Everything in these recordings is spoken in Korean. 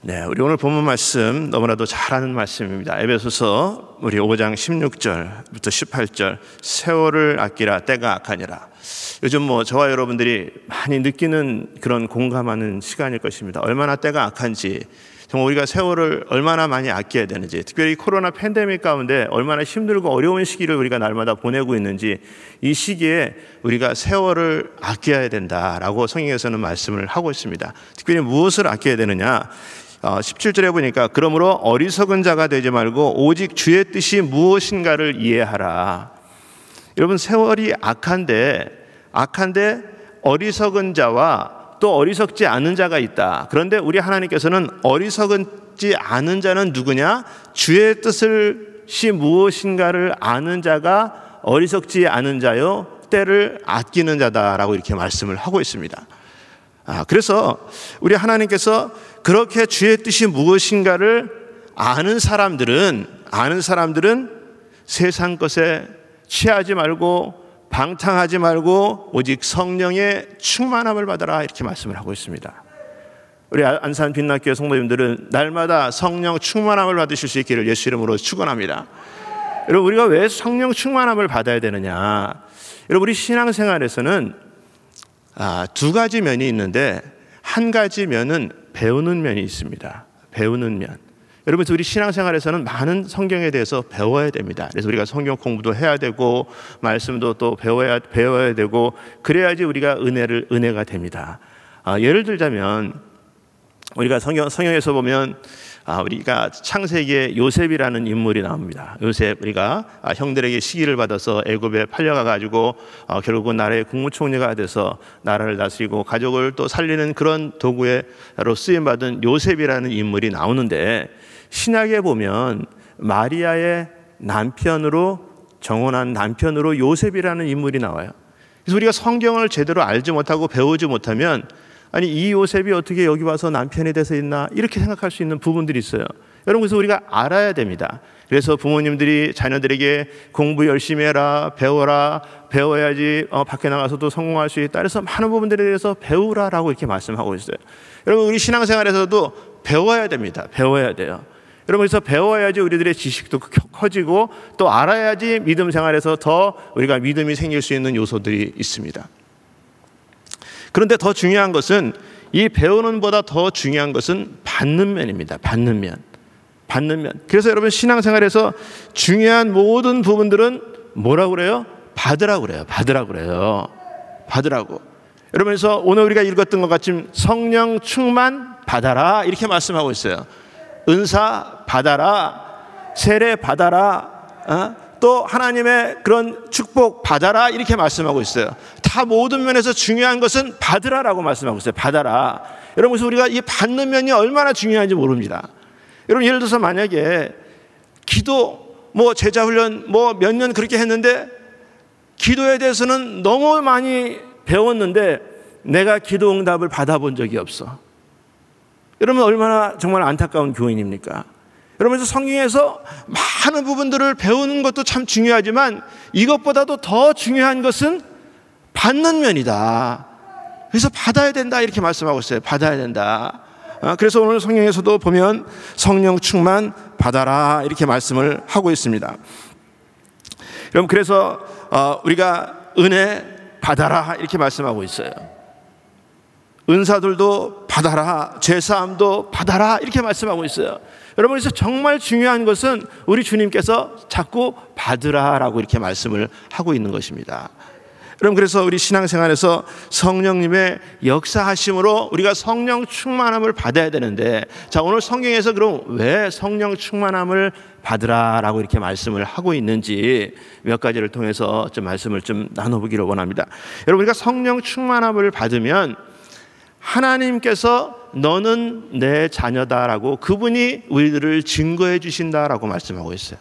네, 우리 오늘 본문 말씀 너무나도 잘 아는 말씀입니다. 에베소서 우리 5장 16절부터 18절, 세월을 아끼라 때가 악하니라. 요즘 저와 여러분들이 많이 느끼는 그런 공감하는 시간일 것입니다. 얼마나 때가 악한지, 정말 우리가 세월을 얼마나 많이 아껴야 되는지, 특별히 코로나 팬데믹 가운데 얼마나 힘들고 어려운 시기를 우리가 날마다 보내고 있는지, 이 시기에 우리가 세월을 아껴야 된다라고 성경에서는 말씀을 하고 있습니다. 특별히 무엇을 아껴야 되느냐? 17절에 보니까 그러므로 어리석은 자가 되지 말고 오직 주의 뜻이 무엇인가를 이해하라. 여러분, 세월이 악한데 어리석은 자와 또 어리석지 않은 자가 있다. 그런데 우리 하나님께서는 어리석지 않은 자는 누구냐? 주의 뜻이 무엇인가를 아는 자가 어리석지 않은 자요 때를 아끼는 자다라고 이렇게 말씀을 하고 있습니다. 그래서 우리 하나님께서 그렇게 주의 뜻이 무엇인가를 아는 사람들은 세상 것에 취하지 말고 방탕하지 말고 오직 성령의 충만함을 받아라, 이렇게 말씀을 하고 있습니다. 우리 안산 빛나교회 성도님들은 날마다 성령 충만함을 받으실 수 있기를 예수 이름으로 축원합니다. 여러분, 우리가 왜 성령 충만함을 받아야 되느냐? 여러분, 우리 신앙생활에서는 두 가지 면이 있는데, 한 가지 면은 배우는 면이 있습니다. 배우는 면. 여러분, 우리 신앙생활에서는 많은 성경에 대해서 배워야 됩니다. 그래서 우리가 성경 공부도 해야 되고 말씀도 또 배워야 되고, 그래야지 우리가 은혜가 됩니다. 예를 들자면 우리가 성경에서 보면 우리가 창세기에 요셉이라는 인물이 나옵니다. 요셉, 우리가 형들에게 시기를 받아서 애굽에 팔려가 가지고 결국은 나라의 국무총리가 돼서 나라를 다스리고 가족을 또 살리는 그런 도구로 쓰임 받은 요셉이라는 인물이 나오는데, 신약에 보면 마리아의 정혼한 남편으로 요셉이라는 인물이 나와요. 그래서 우리가 성경을 제대로 알지 못하고 배우지 못하면, 아니, 이 요셉이 어떻게 여기 와서 남편이 돼서 있나, 이렇게 생각할 수 있는 부분들이 있어요. 여러분, 그래서 우리가 알아야 됩니다. 그래서 부모님들이 자녀들에게 공부 열심히 해라, 배워야지 밖에 나가서도 성공할 수 있다. 그래서 많은 부분들에 대해서 배우라라고 이렇게 말씀하고 있어요. 여러분, 우리 신앙생활에서도 배워야 됩니다. 배워야 돼요. 여러분, 그래서 배워야지 우리들의 지식도 커지고, 또 알아야지 믿음 생활에서 더 우리가 믿음이 생길 수 있는 요소들이 있습니다. 그런데 더 중요한 것은, 이 배우는 보다 더 중요한 것은 받는 면입니다. 받는 면. 그래서 여러분, 신앙생활에서 중요한 모든 부분들은 뭐라고 그래요? 받으라고 그래요. 받으라고. 여러분, 그래서 오늘 우리가 읽었던 것 같이 성령 충만 받아라, 이렇게 말씀하고 있어요. 은사 받아라, 세례 받아라, 또 하나님의 그런 축복 받아라, 이렇게 말씀하고 있어요. 다 모든 면에서 중요한 것은 받으라라고 말씀하고 있어요. 받아라. 여러분, 그래서 우리가 이 받는 면이 얼마나 중요한지 모릅니다. 여러분, 예를 들어서 만약에 기도, 제자 훈련 몇 년 그렇게 했는데, 기도에 대해서는 너무 많이 배웠는데 내가 기도 응답을 받아본 적이 없어. 여러분, 얼마나 정말 안타까운 교인입니까? 여러분, 성경에서 많은 부분들을 배우는 것도 참 중요하지만 이것보다도 더 중요한 것은 받는 면이다. 그래서 받아야 된다, 이렇게 말씀하고 있어요. 받아야 된다. 그래서 오늘 성경에서도 보면 성령 충만 받아라, 이렇게 말씀을 하고 있습니다. 여러분, 그래서 우리가 은혜 받아라, 이렇게 말씀하고 있어요. 은사들도 받아라, 죄사함도 받아라, 이렇게 말씀하고 있어요. 여러분, 그래서 정말 중요한 것은 우리 주님께서 자꾸 받으라라고 이렇게 말씀을 하고 있는 것입니다. 여러분, 그래서 우리 신앙생활에서 성령님의 역사하심으로 우리가 성령 충만함을 받아야 되는데, 자, 오늘 성경에서 그럼 왜 성령 충만함을 받으라라고 이렇게 말씀을 하고 있는지 몇 가지를 통해서 좀 말씀을 좀 나눠보기를 원합니다. 여러분, 우리가 성령 충만함을 받으면 하나님께서 너는 내 자녀다라고 그분이 우리들을 증거해 주신다라고 말씀하고 있어요.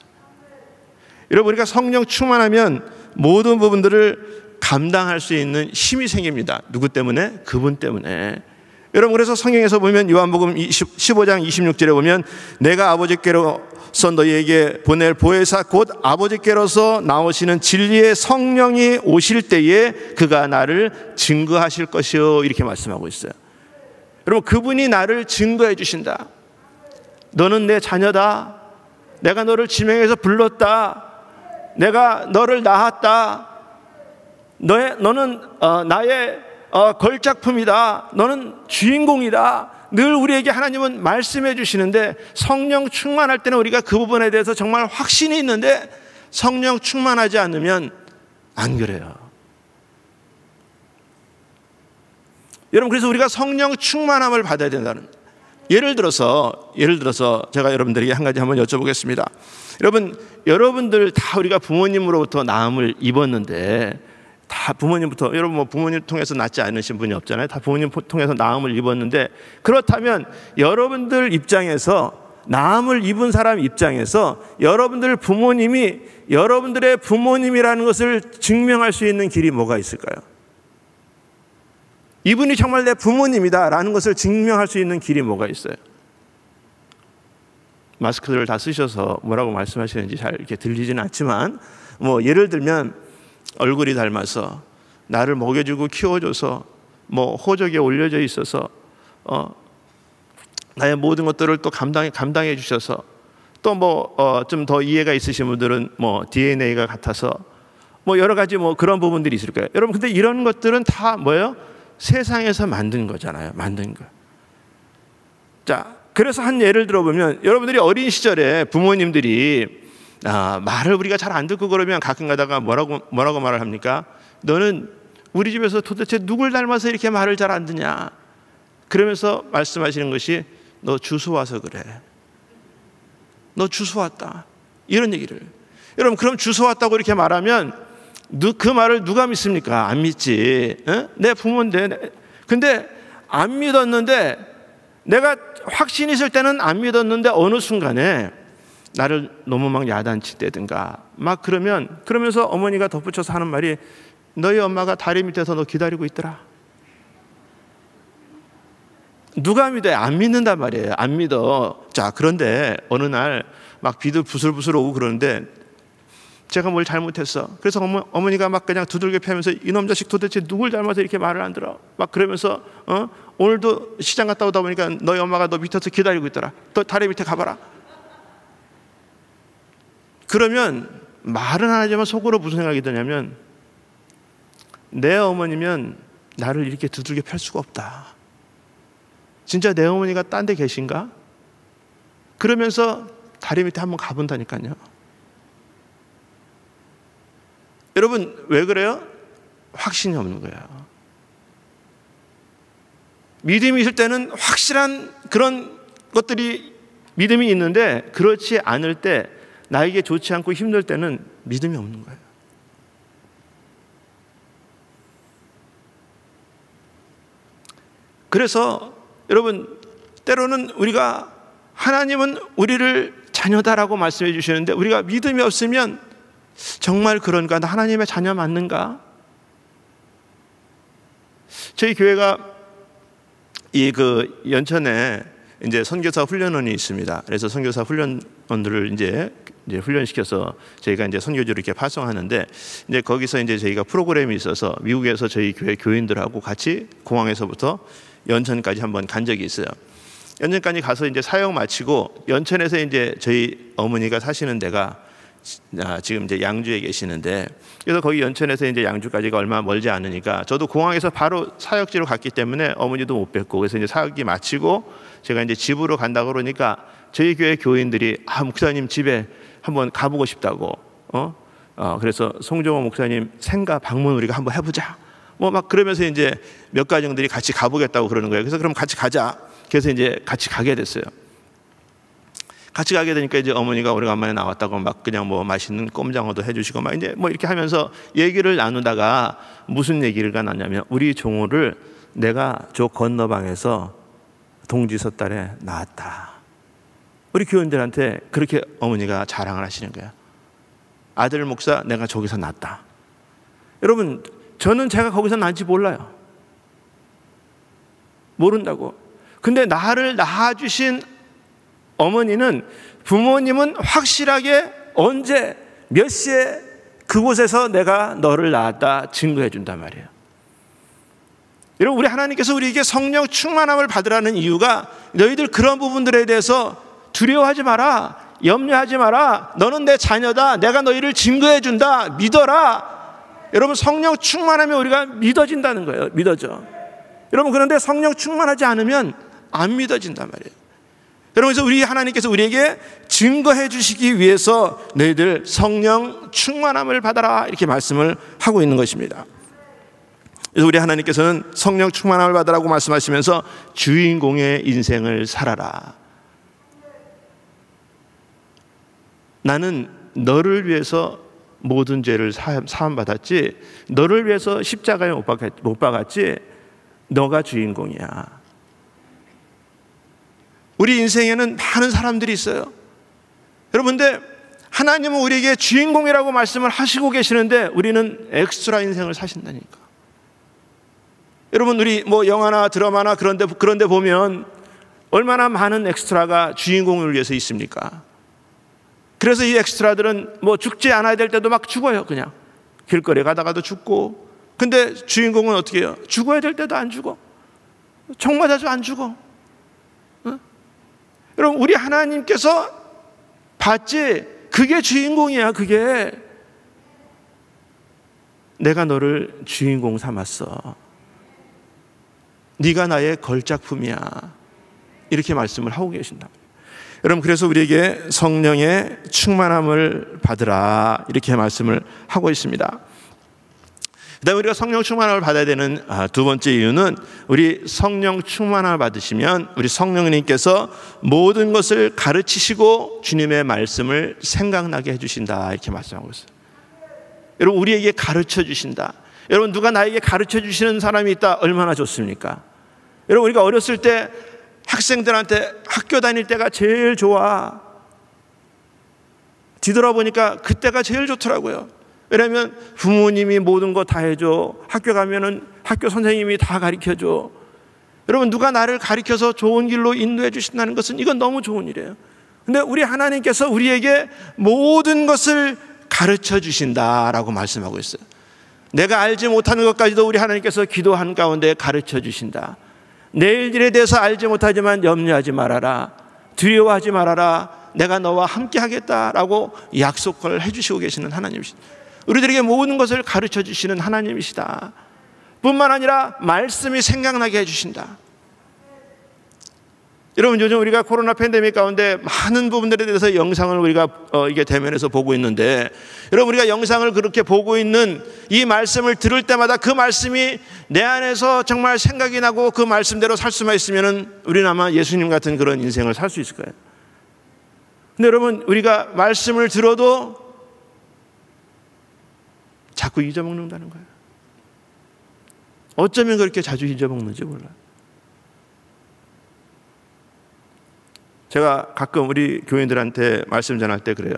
여러분, 우리가 성령 충만하면 모든 부분들을 감당할 수 있는 힘이 생깁니다. 누구 때문에? 그분 때문에. 여러분, 그래서 성경에서 보면 요한복음 15장 26절에 보면 내가 아버지께로서 너희에게 보낼 보혜사 곧 아버지께로서 나오시는 진리의 성령이 오실 때에 그가 나를 증거하실 것이요, 이렇게 말씀하고 있어요. 여러분, 그분이 나를 증거해 주신다. 너는 내 자녀다. 내가 너를 지명해서 불렀다. 내가 너를 낳았다. 너는 나의 걸작품이다. 너는 주인공이다. 늘 우리에게 하나님은 말씀해 주시는데, 성령 충만할 때는 우리가 그 부분에 대해서 정말 확신이 있는데, 성령 충만하지 않으면 안 그래요. 여러분, 그래서 우리가 성령 충만함을 받아야 된다는, 예를 들어서 제가 여러분들에게 한 가지 한번 여쭤보겠습니다. 여러분들 다 우리가 부모님으로부터 낳음을 입었는데, 다 부모님부터, 여러분 뭐 부모님 통해서 낳지 않으신 분이 없잖아요. 다 부모님 통해서 낳음을 입었는데, 그렇다면 여러분들 입장에서, 낳음을 입은 사람 입장에서 여러분들 부모님이 여러분들의 부모님이라는 것을 증명할 수 있는 길이 뭐가 있을까요? 이분이 정말 내 부모님이다라는 것을 증명할 수 있는 길이 뭐가 있어요? 마스크를 다 쓰셔서 뭐라고 말씀하시는지 잘 이렇게 들리지는 않지만, 뭐 예를 들면 얼굴이 닮아서, 나를 먹여주고 키워줘서, 뭐 호적에 올려져 있어서, 나의 모든 것들을 또 감당해 주셔서, 또 뭐 좀 더 이해가 있으신 분들은 뭐 DNA가 같아서, 뭐 여러 가지 뭐 그런 부분들이 있을 거예요. 여러분, 근데 이런 것들은 다 뭐예요? 세상에서 만든 거잖아요. 만든 거. 자, 그래서 한 예를 들어보면, 여러분들이 어린 시절에 부모님들이 말을 우리가 잘 안 듣고 그러면 가끔 가다가 뭐라고 말을 합니까? 너는 우리 집에서 도대체 누굴 닮아서 이렇게 말을 잘 안 듣냐? 그러면서 말씀하시는 것이, 너 주소 와서 그래. 너 주소 왔다. 이런 얘기를. 여러분, 그럼 주소 왔다고 이렇게 말하면 그 말을 누가 믿습니까? 안 믿지. 내 부모인데. 근데 안 믿었는데, 내가 확신이 있을 때는 안 믿었는데, 어느 순간에 나를 너무 막 야단치대든가 막 그러면서 어머니가 덧붙여서 하는 말이, 너희 엄마가 다리 밑에서 너 기다리고 있더라. 누가 믿어요? 안 믿는단 말이에요. 안 믿어. 자, 그런데 어느 날 막 비도 부슬부슬 오고 그러는데, 제가 뭘 잘못했어. 그래서 어머니가 막 그냥 두들겨 패면서, 이놈 자식 도대체 누굴 닮아서 이렇게 말을 안 들어? 막 그러면서 오늘도 시장 갔다 오다 보니까 너희 엄마가 너 밑에서 기다리고 있더라. 너 다리 밑에 가봐라. 그러면 말은 안 하지만 속으로 무슨 생각이 드냐면, 내 어머니면 나를 이렇게 두들겨 팰 수가 없다. 진짜 내 어머니가 딴 데 계신가? 그러면서 다리 밑에 한번 가본다니까요. 여러분, 왜 그래요? 확신이 없는 거예요. 믿음이 있을 때는 확실한 그런 것들이, 믿음이 있는데, 그렇지 않을 때, 나에게 좋지 않고 힘들 때는 믿음이 없는 거예요. 그래서 여러분, 때로는 우리가, 하나님은 우리를 자녀다라고 말씀해 주시는데, 우리가 믿음이 없으면 정말 그런가? 나 하나님의 자녀 맞는가? 저희 교회가 그 연천에 이제 선교사 훈련원이 있습니다. 그래서 선교사 훈련원들을 이제 훈련시켜서 저희가 이제 선교지로 이렇게 파송하는데, 이제 거기서 이제 저희가 프로그램이 있어서 미국에서 저희 교회 교인들하고 같이 공항에서부터 연천까지 한번 간 적이 있어요. 연천까지 가서 이제 사역 마치고, 연천에서 이제 저희 어머니가 사시는 데가 지금 이제 양주에 계시는데, 그래서 거기 연천에서 이제 양주까지가 얼마 멀지 않으니까, 저도 공항에서 바로 사역지로 갔기 때문에 어머니도 못 뵙고, 그래서 이제 사역이 마치고 제가 이제 집으로 간다 그러니까 저희 교회 교인들이 목사님 집에 한번 가보고 싶다고, 그래서 송정호 목사님 생가 방문 우리가 한번 해보자. 뭐 막 그러면서 이제 몇 가정들이 같이 가보겠다고 그러는 거예요. 그래서 그럼 같이 가자. 그래서 이제 같이 가게 됐어요. 같이 가게 되니까 이제 어머니가 오래간만에 나왔다고 막 그냥 뭐 맛있는 꼼장어도 해주시고 막 이제 뭐 이렇게 하면서 얘기를 나누다가 무슨 얘기가 나냐면, 우리 종호를 내가 저 건너방에서 동지섣달에 낳았다. 우리 교인들한테 그렇게 어머니가 자랑을 하시는 거야. 아들 목사, 내가 저기서 낳았다. 여러분, 저는 제가 거기서 낳은지 몰라요. 모른다고. 근데 나를 낳아주신 어머니는, 부모님은 확실하게 언제 몇 시에 그곳에서 내가 너를 낳았다 증거해 준단 말이에요. 여러분, 우리 하나님께서 우리에게 성령 충만함을 받으라는 이유가, 너희들 그런 부분들에 대해서 두려워하지 마라, 염려하지 마라, 너는 내 자녀다, 내가 너희를 증거해 준다, 믿어라. 여러분, 성령 충만하면 우리가 믿어진다는 거예요. 믿어져. 여러분, 그런데 성령 충만하지 않으면 안 믿어진단 말이에요. 여러분, 그래서 우리 하나님께서 우리에게 증거해 주시기 위해서 너희들 성령 충만함을 받아라, 이렇게 말씀을 하고 있는 것입니다. 그래서 우리 하나님께서는 성령 충만함을 받으라고 말씀하시면서 주인공의 인생을 살아라. 나는 너를 위해서 모든 죄를 사함받았지, 너를 위해서 십자가에 못 박았지, 너가 주인공이야. 우리 인생에는 많은 사람들이 있어요. 여러분, 근데 하나님은 우리에게 주인공이라고 말씀을 하시고 계시는데 우리는 엑스트라 인생을 사신다니까. 여러분, 우리 뭐 영화나 드라마나 그런데 보면 얼마나 많은 엑스트라가 주인공을 위해서 있습니까? 그래서 이 엑스트라들은 뭐 죽지 않아야 될 때도 막 죽어요. 그냥 길거리에 가다가도 죽고. 근데 주인공은 어떻게 해요? 죽어야 될 때도 안 죽어. 총 맞아도 안 죽어. 응? 여러분, 우리 하나님께서 봤지? 그게 주인공이야. 그게 내가 너를 주인공 삼았어. 네가 나의 걸작품이야. 이렇게 말씀을 하고 계신다. 여러분, 그래서 우리에게 성령의 충만함을 받으라, 이렇게 말씀을 하고 있습니다. 그다음에 우리가 성령 충만함을 받아야 되는 두 번째 이유는, 우리 성령 충만함을 받으시면 우리 성령님께서 모든 것을 가르치시고 주님의 말씀을 생각나게 해주신다, 이렇게 말씀하고 있어요. 여러분, 우리에게 가르쳐 주신다. 여러분, 누가 나에게 가르쳐 주시는 사람이 있다, 얼마나 좋습니까? 여러분, 우리가 어렸을 때 학생들한테 학교 다닐 때가 제일 좋아. 뒤돌아보니까 그때가 제일 좋더라고요. 왜냐하면 부모님이 모든 거 다 해줘. 학교 가면은 학교 선생님이 다 가르쳐줘. 여러분, 누가 나를 가르쳐서 좋은 길로 인도해 주신다는 것은 이건 너무 좋은 일이에요. 근데 우리 하나님께서 우리에게 모든 것을 가르쳐 주신다라고 말씀하고 있어요. 내가 알지 못하는 것까지도 우리 하나님께서 기도한 가운데 가르쳐 주신다. 내일 일에 대해서 알지 못하지만 염려하지 말아라, 두려워하지 말아라, 내가 너와 함께 하겠다라고 약속을 해주시고 계시는 하나님이시다. 우리들에게 모든 것을 가르쳐 주시는 하나님이시다. 뿐만 아니라 말씀이 생각나게 해주신다. 여러분, 요즘 우리가 코로나 팬데믹 가운데 많은 부분들에 대해서 영상을 우리가 이게 대면에서 보고 있는데, 여러분, 우리가 영상을 그렇게 보고 있는 이 말씀을 들을 때마다 그 말씀이 내 안에서 정말 생각이 나고 그 말씀대로 살 수만 있으면은 우리는 아마 예수님 같은 그런 인생을 살 수 있을 거예요. 근데 여러분, 우리가 말씀을 들어도 자꾸 잊어먹는다는 거예요. 어쩌면 그렇게 자주 잊어먹는지 몰라요. 제가 가끔 우리 교인들한테 말씀 전할 때 그래요.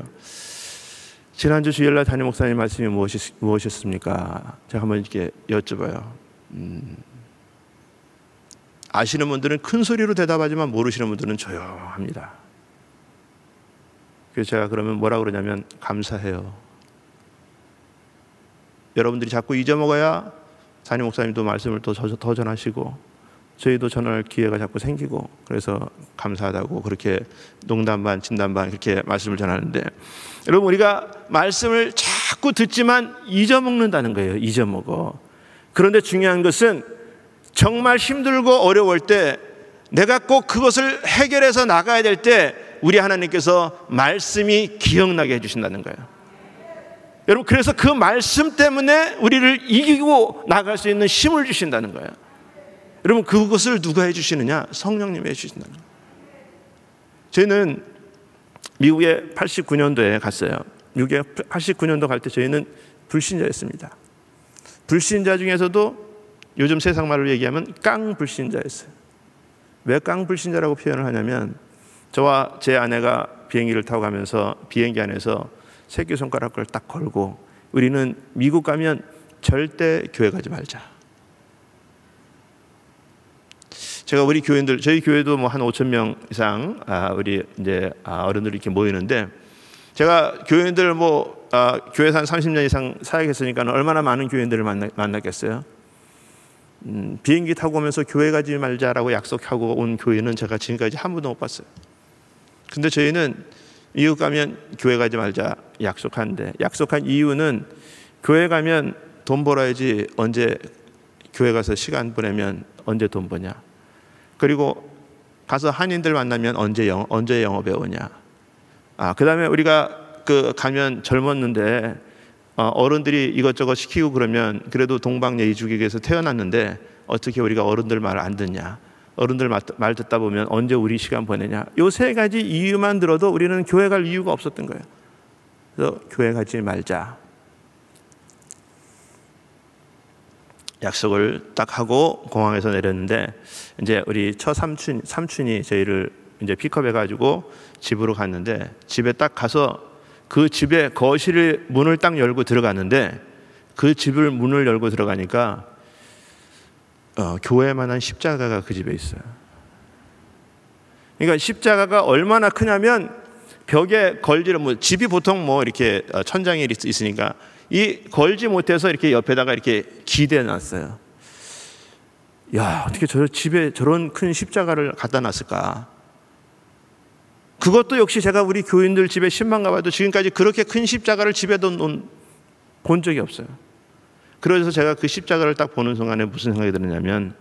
지난주 주일날 담임 목사님 말씀이 무엇이었습니까? 제가 한번 이렇게 여쭤봐요. 아시는 분들은 큰 소리로 대답하지만 모르시는 분들은 조용합니다. 그래서 제가 그러면 뭐라고 그러냐면, 감사해요. 여러분들이 자꾸 잊어먹어야 담임 목사님도 말씀을 더 전하시고 저희도 전할 기회가 자꾸 생기고, 그래서 감사하다고 그렇게 농담 반 진담 반 그렇게 말씀을 전하는데, 여러분, 우리가 말씀을 자꾸 듣지만 잊어먹는다는 거예요. 잊어먹어. 그런데 중요한 것은 정말 힘들고 어려울 때, 내가 꼭 그것을 해결해서 나가야 될 때 우리 하나님께서 말씀이 기억나게 해주신다는 거예요. 여러분, 그래서 그 말씀 때문에 우리를 이기고 나갈 수 있는 힘을 주신다는 거예요. 여러분, 그것을 누가 해주시느냐? 성령님이 해주신다는 거예요. 저희는 미국에 89년도에 갔어요. 미국에 89년도 갈 때 저희는 불신자였습니다. 불신자 중에서도 요즘 세상 말로 얘기하면 깡 불신자였어요. 왜 깡 불신자라고 표현을 하냐면, 저와 제 아내가 비행기를 타고 가면서 비행기 안에서 새끼손가락을 딱 걸고, 우리는 미국 가면 절대 교회 가지 말자. 제가 우리 교인들, 저희 교회도 뭐 한 5천 명 이상 우리 이제 어른들이 이렇게 모이는데, 제가 교인들 교회에서 한 30년 이상 사역했으니까 얼마나 많은 교인들을 만났겠어요. 비행기 타고 오면서 교회 가지 말자라고 약속하고 온 교회는 제가 지금까지 한 번도 못 봤어요. 근데 저희는 미국 가면 교회 가지 말자 약속하는데, 약속한 이유는 교회 가면 돈 벌어야지 언제 교회 가서 시간 보내면 언제 돈 버냐, 그리고 가서 한인들 만나면 언제 영어 배우냐, 그 다음에 우리가 가면 젊었는데 어른들이 이것저것 시키고 그러면 그래도 동방예의주객에서 태어났는데 어떻게 우리가 어른들 말 안 듣냐, 어른들 말 듣다 보면 언제 우리 시간 보내냐, 요 세 가지 이유만 들어도 우리는 교회 갈 이유가 없었던 거예요. 그래서 교회 가지 말자 약속을 딱 하고 공항에서 내렸는데, 이제 우리 삼촌이 저희를 이제 픽업해가지고 집으로 갔는데, 집에 딱 가서 그 집의 거실 문을 딱 열고 들어갔는데, 그 집을 문을 열고 들어가니까 교회만한 십자가가 그 집에 있어요. 그러니까 십자가가 얼마나 크냐면 벽에 걸지를 집이 보통 이렇게 천장이 있으니까 이 걸지 못해서 이렇게 옆에다가 이렇게 기대 놨어요. 야, 어떻게 저 집에 저런 큰 십자가를 갖다 놨을까? 그것도 역시 제가 우리 교인들 집에 10만 가봐도 지금까지 그렇게 큰 십자가를 집에도 본 적이 없어요. 그래서 제가 그 십자가를 딱 보는 순간에 무슨 생각이 들었냐면,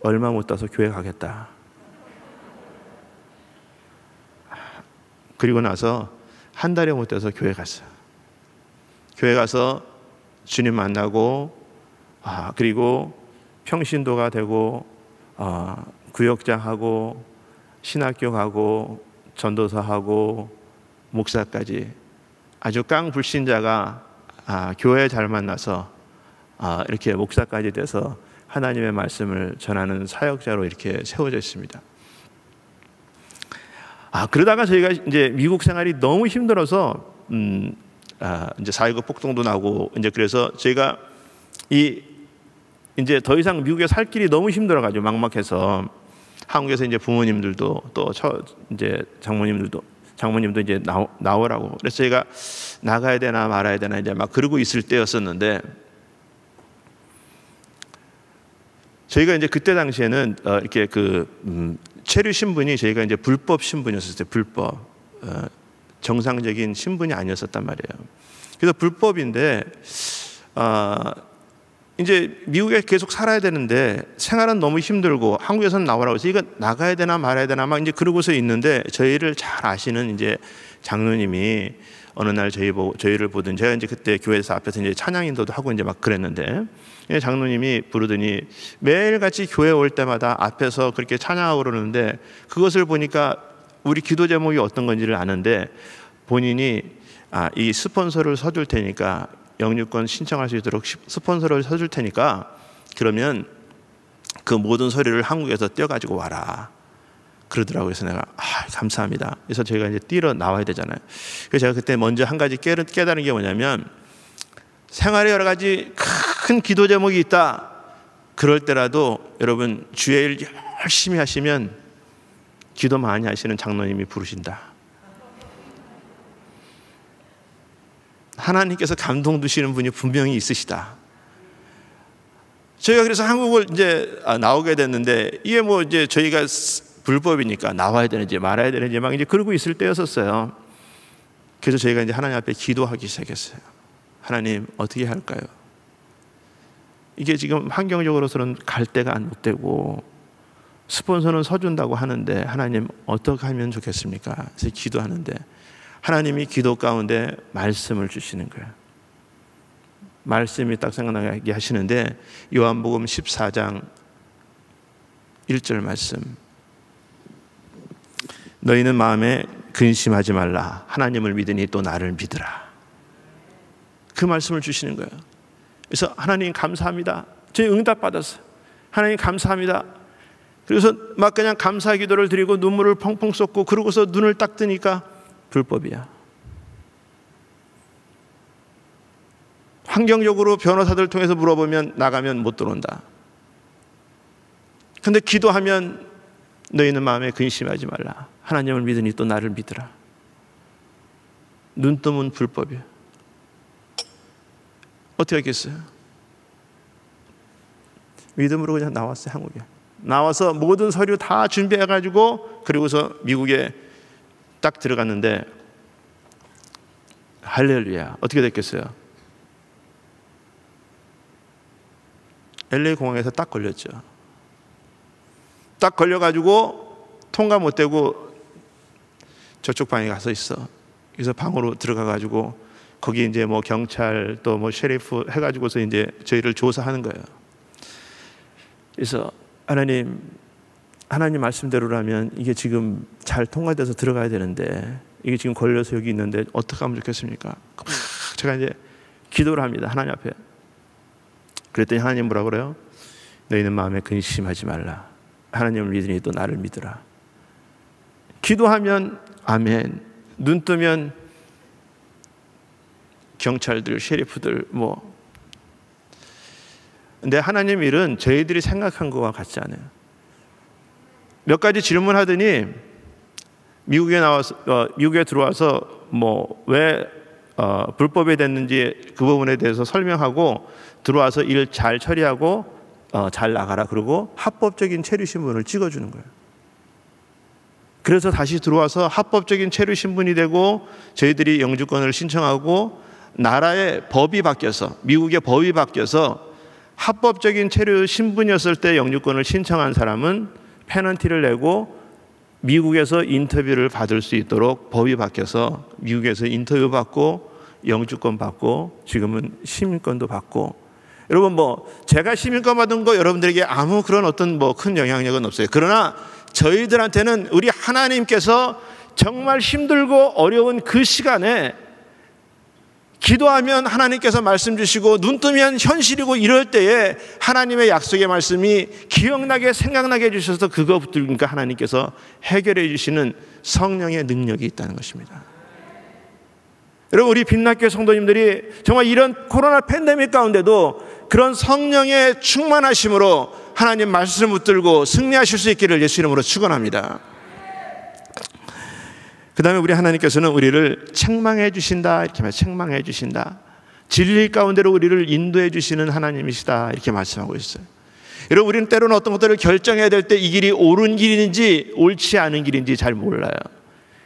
얼마 못 따서 교회 가겠다. 그리고 나서 한 달에 못 따서 교회 갔어요. 교회 가서 주님 만나고, 그리고 평신도가 되고, 구역장하고, 신학교 가고, 전도사하고, 목사까지 아주 깡 불신자가 교회 잘 만나서 이렇게 목사까지 돼서 하나님의 말씀을 전하는 사역자로 이렇게 세워져 있습니다. 그러다가 저희가 이제 미국 생활이 너무 힘들어서 이제 4.19 폭동도 나고, 이제 그래서 저희가 이제 더 이상 미국에 살 길이 너무 힘들어가지고 막막해서 한국에서 이제 부모님들도 또 이제 장모님도 이제 나오라고, 그래서 저희가 나가야 되나 말아야 되나 이제 막 그러고 있을 때였었는데, 저희가 이제 그때 당시에는 이렇게 체류 신분이 저희가 이제 불법 신분이었어요. 불법, 정상적인 신분이 아니었었단 말이에요. 그래서 불법인데 이제 미국에 계속 살아야 되는데 생활은 너무 힘들고 한국에서는 나오라고 해서 이거 나가야 되나 말아야 되나 막 이제 그러고서 있는데, 저희를 잘 아시는 이제 장로님이 어느 날 저희를 보더니, 제가 이제 그때 교회에서 앞에서 이제 찬양 인도도 하고 이제 막 그랬는데, 장로님이 부르더니 매일 같이 교회 올 때마다 앞에서 그렇게 찬양하고 그러는데, 그것을 보니까 우리 기도 제목이 어떤 건지를 아는데, 본인이 이 스폰서를 서줄 테니까, 영유권 신청할 수 있도록 스폰서를 서줄 테니까, 그러면 그 모든 서류를 한국에서 떼어가지고 와라 그러더라고요. 그래서 내가 감사합니다. 그래서 저희가 이제 뛰러 나와야 되잖아요. 그래서 제가 그때 먼저 한 가지 깨달은 게 뭐냐면, 생활에 여러 가지 큰 기도 제목이 있다. 그럴 때라도 여러분 주의 일 열심히 하시면 기도 많이 하시는 장로님이 부르신다. 하나님께서 감동 주시는 분이 분명히 있으시다. 저희가 그래서 한국을 이제 나오게 됐는데, 이게 이제 저희가 불법이니까 나와야 되는지 말아야 되는지 막 이제 그러고 있을 때였었어요. 그래서 저희가 이제 하나님 앞에 기도하기 시작했어요. 하나님, 어떻게 할까요? 이게 지금 환경적으로서는 갈 데가 못 되고 스폰서는 서준다고 하는데, 하나님 어떻게 하면 좋겠습니까? 그래서 기도하는데 하나님이 기도 가운데 말씀을 주시는 거예요. 말씀이 딱 생각나게 하시는데, 요한복음 14장 1절 말씀, 너희는 마음에 근심하지 말라. 하나님을 믿으니 또 나를 믿으라. 그 말씀을 주시는 거예요. 그래서 하나님 감사합니다. 저희 응답 받았어요. 하나님 감사합니다. 그래서 막 그냥 감사 기도를 드리고 눈물을 펑펑 쏟고, 그러고서 눈을 딱 뜨니까 불법이야. 환경적으로 변호사들 통해서 물어보면 나가면 못 들어온다. 근데 기도하면 너희는 마음에 근심하지 말라. 하나님을 믿으니 또 나를 믿으라. 눈 뜨면 불법이에요. 어떻게 하겠어요? 믿음으로 그냥 나왔어요. 한국에 나와서 모든 서류 다 준비해가지고 그리고서 미국에 딱 들어갔는데 할렐루야, 어떻게 됐겠어요? LA 공항에서 딱 걸렸죠. 딱 걸려가지고 통과 못 되고 저쪽 방에 가서 있어. 그래서 방으로 들어가가지고 거기 이제 뭐 경찰 또 뭐 셰리프 해가지고서 이제 저희를 조사하는 거예요. 그래서 하나님 말씀대로라면 이게 지금 잘 통과돼서 들어가야 되는데 이게 지금 걸려서 여기 있는데 어떻게 하면 좋겠습니까? 제가 이제 기도를 합니다. 하나님 앞에. 그랬더니 하나님 뭐라 그래요? 너희는 마음에 근심하지 말라. 하나님을 믿으니 또 나를 믿으라. 기도하면 아멘, 눈 뜨면 경찰들, 셰리프들 뭐. 근데 하나님 일은 저희들이 생각한 것과 같지 않아요. 몇 가지 질문하더니 미국에 들어와서 뭐 왜 불법이 됐는지 그 부분에 대해서 설명하고 들어와서 일 잘 처리하고 잘 나가라. 그러고 합법적인 체류 신분을 찍어주는 거예요. 그래서 다시 들어와서 합법적인 체류 신분이 되고 저희들이 영주권을 신청하고 나라의 법이 바뀌어서 미국의 법이 바뀌어서 합법적인 체류 신분이었을 때 영주권을 신청한 사람은 페널티를 내고 미국에서 인터뷰를 받을 수 있도록 법이 바뀌어서 미국에서 인터뷰 받고 영주권 받고 지금은 시민권도 받고. 여러분 뭐 제가 시민권 받은 거 여러분들에게 아무 그런 어떤 뭐 큰 영향력은 없어요. 그러나 저희들한테는 우리 하나님께서 정말 힘들고 어려운 그 시간에 기도하면 하나님께서 말씀 주시고 눈 뜨면 현실이고 이럴 때에 하나님의 약속의 말씀이 기억나게 생각나게 해주셔서 그거 붙들니까 하나님께서 해결해 주시는 성령의 능력이 있다는 것입니다. 여러분 우리 빛나교회 성도님들이 정말 이런 코로나 팬데믹 가운데도 그런 성령의 충만하심으로 하나님 말씀을 붙들고 승리하실 수 있기를 예수 이름으로 축원합니다. 그 다음에 우리 하나님께서는 우리를 책망해 주신다. 이렇게 말해요. 책망해 주신다. 진리 가운데로 우리를 인도해 주시는 하나님이시다. 이렇게 말씀하고 있어요. 여러분 우리는 때로는 어떤 것들을 결정해야 될 때 이 길이 옳은 길인지 옳지 않은 길인지 잘 몰라요.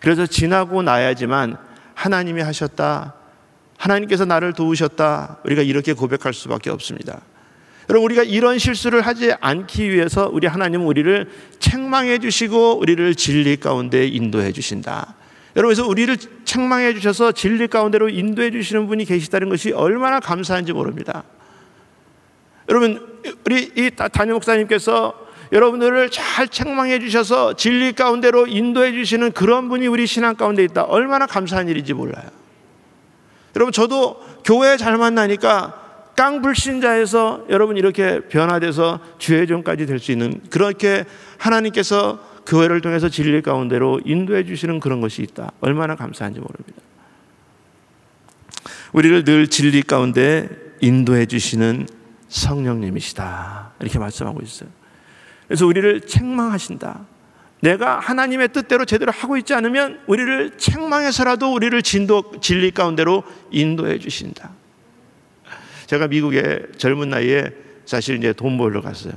그래서 지나고 나야지만 하나님이 하셨다, 하나님께서 나를 도우셨다, 우리가 이렇게 고백할 수밖에 없습니다. 여러분 우리가 이런 실수를 하지 않기 위해서 우리 하나님은 우리를 책망해 주시고 우리를 진리 가운데 인도해 주신다. 여러분 그래서 우리를 책망해 주셔서 진리 가운데로 인도해 주시는 분이 계시다는 것이 얼마나 감사한지 모릅니다. 여러분 우리 이 담임 목사님께서 여러분들을 잘 책망해 주셔서 진리 가운데로 인도해 주시는 그런 분이 우리 신앙 가운데 있다. 얼마나 감사한 일인지 몰라요. 여러분 저도 교회 잘 만나니까 깡불신자에서 여러분 이렇게 변화돼서 주의 종까지 될 수 있는, 그렇게 하나님께서 교회를 통해서 진리 가운데로 인도해 주시는 그런 것이 있다. 얼마나 감사한지 모릅니다. 우리를 늘 진리 가운데 인도해 주시는 성령님이시다. 이렇게 말씀하고 있어요. 그래서 우리를 책망하신다. 내가 하나님의 뜻대로 제대로 하고 있지 않으면 우리를 책망해서라도 우리를 진리 가운데로 인도해 주신다. 제가 미국에 젊은 나이에 사실 이제 돈 벌러 갔어요.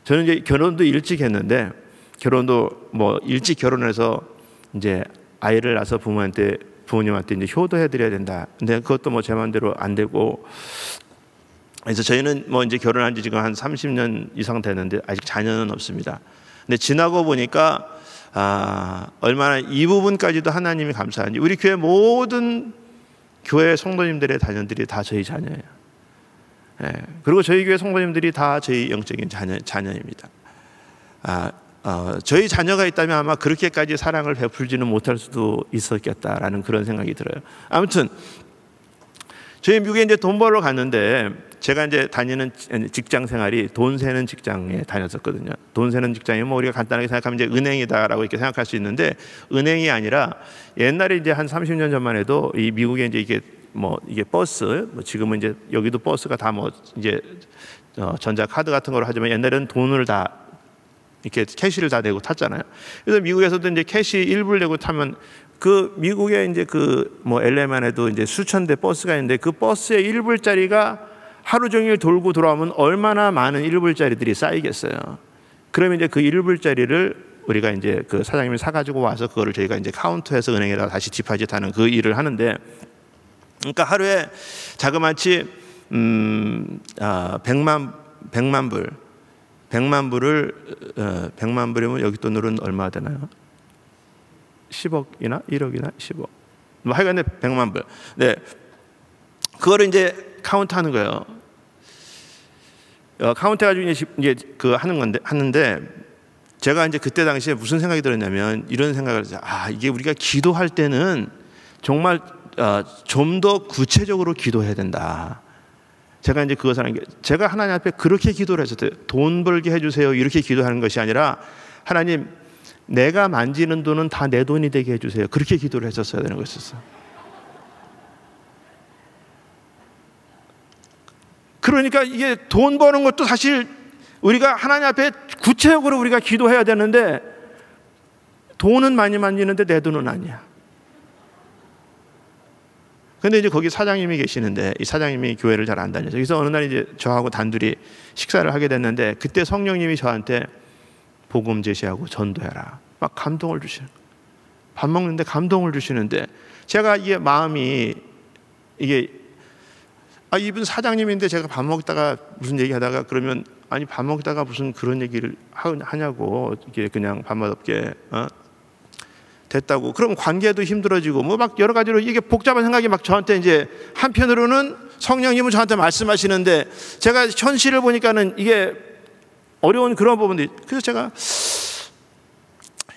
저는 이제 결혼도 일찍 했는데, 결혼도 뭐 일찍 결혼해서 이제 아이를 낳아서 부모님한테 이제 효도해드려야 된다. 근데 그것도 뭐 제 마음대로 안 되고, 그래서 저희는 뭐 이제 결혼한 지 지금 한 30년 이상 됐는데 아직 자녀는 없습니다. 근데 지나고 보니까 얼마나 이 부분까지도 하나님이 감사한지. 우리 교회 모든 교회 성도님들의 자녀들이 다 저희 자녀예요. 예, 그리고 저희 교회 성도님들이 다 저희 영적인 자녀입니다. 저희 자녀가 있다면 아마 그렇게까지 사랑을 베풀지는 못할 수도 있었겠다라는 그런 생각이 들어요. 아무튼 저희 미국에 이제 돈 벌러 갔는데, 제가 이제 다니는 직장 생활이 돈 세는 직장에 다녔었거든요. 돈 세는 직장이면 뭐 우리가 간단하게 생각하면 이제 은행이다라고 이렇게 생각할 수 있는데, 은행이 아니라 옛날에 이제 한 30년 전만 해도 이 미국에 이제 이게 버스, 뭐 지금은 이제 여기도 버스가 다 뭐 이제 전자 카드 같은 걸 하지만 옛날에는 돈을 다 이렇게 캐시를 다 내고 탔잖아요. 그래서 미국에서도 이제 캐시 일부를 내고 타면 그 미국에 이제 그 뭐 LA만 해도 이제 수천 대 버스가 있는데 그 버스의 1불짜리가 하루 종일 돌고 돌아오면 얼마나 많은 1불짜리들이 쌓이겠어요. 그러면 이제 그 1불짜리를 우리가 이제 그 사장님이 사가지고 와서 그거를 저희가 이제 카운터해서 은행에다가 다시 디파짓하는 그 일을 하는데, 그러니까 하루에 자그마치 100만 불이면 여기 돈으로는 얼마 되나요? 10억이나 1억이나 10억. 뭐 하여간에 100만 불. 네. 그거를 이제 카운트하는 거예요. 카운트해가지고 이제 그 하는데 제가 이제 그때 당시에 무슨 생각이 들었냐면 이런 생각을 했어요. 이게 우리가 기도할 때는 정말 좀 더 구체적으로 기도해야 된다. 제가 이제 그것을 하는 게, 제가 하나님 앞에 그렇게 기도를 했었어요. 돈 벌게 해주세요 이렇게 기도하는 것이 아니라, 하나님 내가 만지는 돈은 다 내 돈이 되게 해주세요, 그렇게 기도를 했었어야 되는 것이었어요. 그러니까 이게 돈 버는 것도 사실 우리가 하나님 앞에 구체적으로 우리가 기도해야 되는데, 돈은 많이 만지는데 내 돈은 아니야. 근데 이제 거기 사장님이 계시는데, 이 사장님이 교회를 잘 안 다녀서, 그래서 어느 날 이제 저하고 단둘이 식사를 하게 됐는데, 그때 성령님이 저한테 복음 제시하고 전도해라, 막 감동을 주시는 거예요. 밥 먹는데 감동을 주시는데, 제가 이게 마음이 이게 이분 사장님인데 제가 밥 먹다가 무슨 얘기하다가 그러면, 아니 밥 먹다가 무슨 그런 얘기를 하냐고, 이게 그냥 밥맛없게 됐다고, 그럼 관계도 힘들어지고 뭐 막 여러 가지로 이게 복잡한 생각이 막 저한테, 이제 한편으로는 성령님은 저한테 말씀하시는데 제가 현실을 보니까는 이게 어려운 그런 부분들이, 그래서 제가